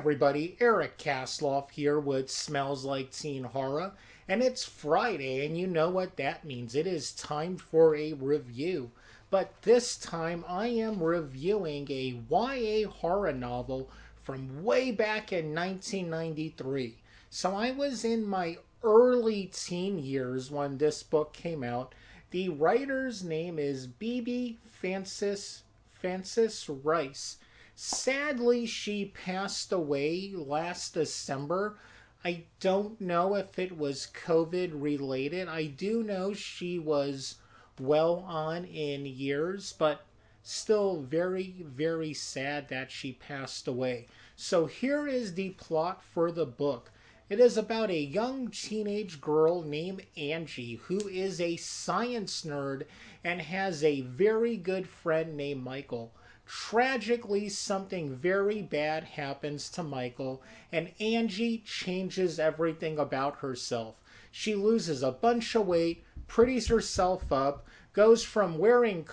everybody, Eric Kasloff here with Smells Like Teen Horror, and it's Friday, and you know what that means. It is time for a review. But this time I am reviewing a YA horror novel from way back in 1993. So I was in my early teen years when this book came out. The writer's name is Bebe Francis Rice. Sadly, she passed away last December. I don't know if it was COVID related. I do know she was well on in years, but still very, very sad that she passed away. So here is the plot for the book. It is about a young teenage girl named Angie who is a science nerd and has a very good friend named Michael. Tragically, something very bad happens to Michael, and Angie changes everything about herself. She loses a bunch of weight, pretties herself up, goes from wearing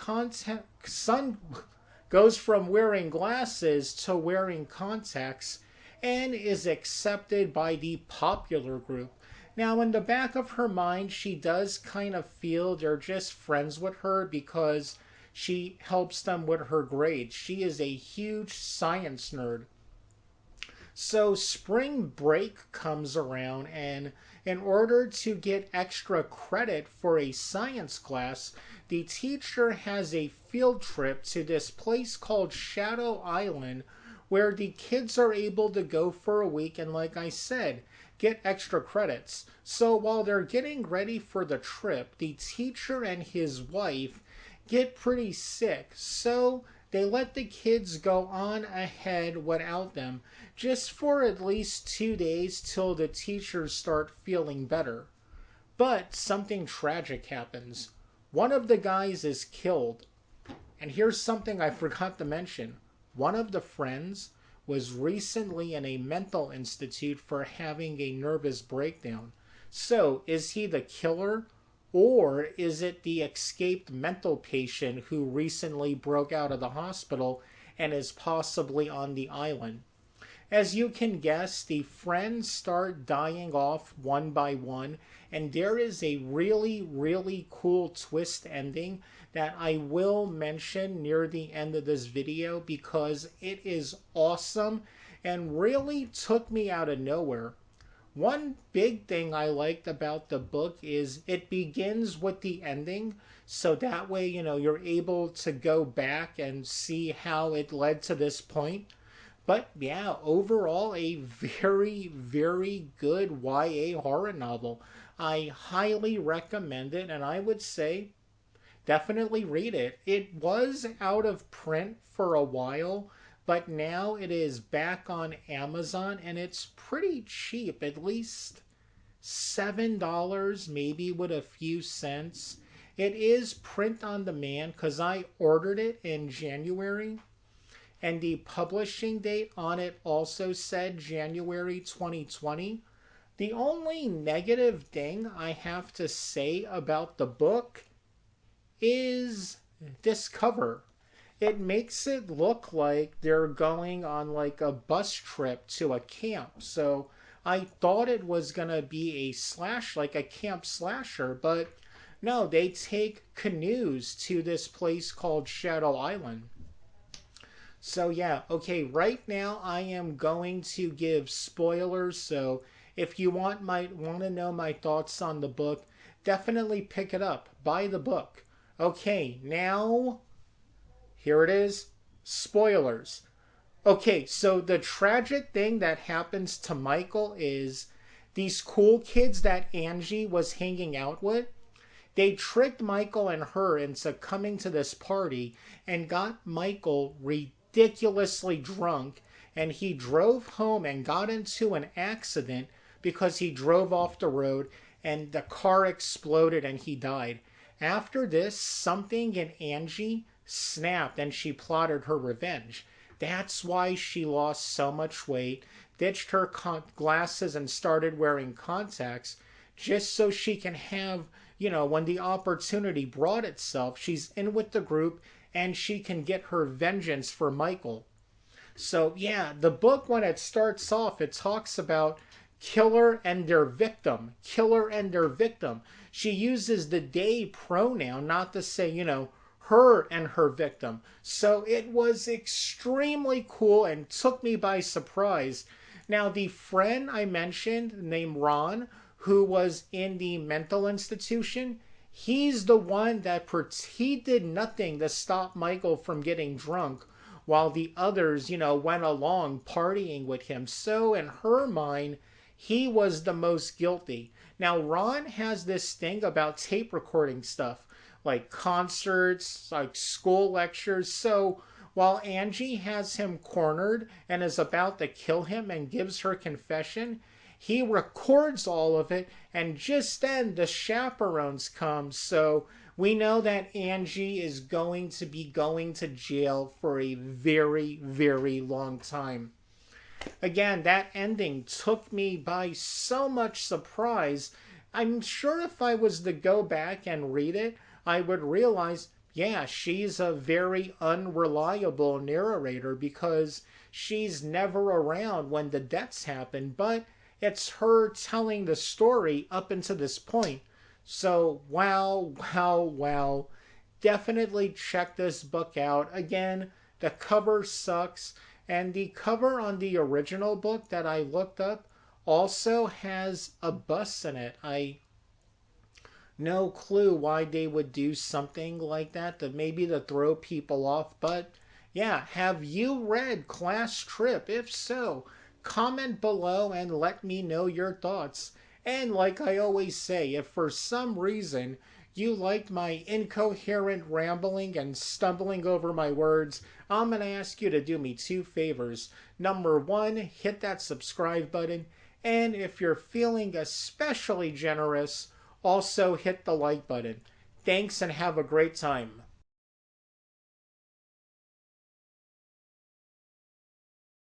goes from wearing glasses to wearing contacts, and is accepted by the popular group. Now, in the back of her mind, she does kind of feel they're just friends with her because she helps them with her grades. She is a huge science nerd. So spring break comes around, and in order to get extra credit for a science class, the teacher has a field trip to this place called Shadow Island where the kids are able to go for a week and, like I said, get extra credits. So while they're getting ready for the trip, the teacher and his wife get pretty sick, so they let the kids go on ahead without them, just for at least 2 days till the teachers start feeling better. But something tragic happens. One of the guys is killed. And here's something I forgot to mention. One of the friends was recently in a mental institute for having a nervous breakdown. So, is he the killer? Or is it the escaped mental patient who recently broke out of the hospital and is possibly on the island? As you can guess, the friends start dying off one by one, and there is a really, really cool twist ending that I will mention near the end of this video because it is awesome and really took me out of nowhere. One big thing I liked about the book is it begins with the ending, so that way, you're able to go back and see how it led to this point. But yeah, overall, a very, very good YA horror novel. I highly recommend it, and I would say definitely read it. It was out of print for a while, but now it is back on Amazon and it's pretty cheap, at least $7, maybe with a few cents. It is print on demand because I ordered it in January, and the publishing date on it also said January 2020. The only negative thing I have to say about the book is this cover. It makes it look like they're going on like a bus trip to a camp. So I thought it was going to be a like a camp slasher, but no, they take canoes to this place called Shadow Island. So yeah, okay, right now I am going to give spoilers, so if you might want to know my thoughts on the book, definitely pick it up. Buy the book. Okay, now here it is. Spoilers. Okay, so the tragic thing that happens to Michael is these cool kids that Angie was hanging out with, they tricked Michael and her into coming to this party and got Michael ridiculously drunk, and he drove home and got into an accident because he drove off the road and the car exploded and he died. After this, something in Angie snapped and she plotted her revenge. That's why she lost so much weight, ditched her glasses and started wearing contacts, just so she can have, when the opportunity brought itself, she's in with the group and she can get her vengeance for Michael. So, yeah, the book, when it starts off, it talks about killer and their victim. Killer and their victim. She uses the they pronoun, not to say, her and her victim. So it was extremely cool and took me by surprise. Now, the friend I mentioned, named Ron, who was in the mental institution, he's the one that he did nothing to stop Michael from getting drunk while the others, went along partying with him. So in her mind, he was the most guilty. Now, Ron has this thing about tape recording stuff, like concerts, like school lectures. So while Angie has him cornered and is about to kill him and gives her confession, he records all of it, and just then the chaperones come. So we know that Angie is going to be going to jail for a very, very long time. Again, that ending took me by so much surprise. I'm sure if I was to go back and read it, I would realize, yeah, she's a very unreliable narrator because she's never around when the deaths happen, but it's her telling the story up until this point. So, wow, wow, wow. Definitely check this book out. Again, the cover sucks. And the cover on the original book that I looked up also has a bus in it. I no clue why they would do something like that, to maybe to throw people off. But yeah, have you read Class Trip? If so, comment below and let me know your thoughts. And like I always say, if for some reason you liked my incoherent rambling and stumbling over my words, I'm going to ask you to do me two favors. Number one, hit that subscribe button. And if you're feeling especially generous, also hit the like button. Thanks and have a great time.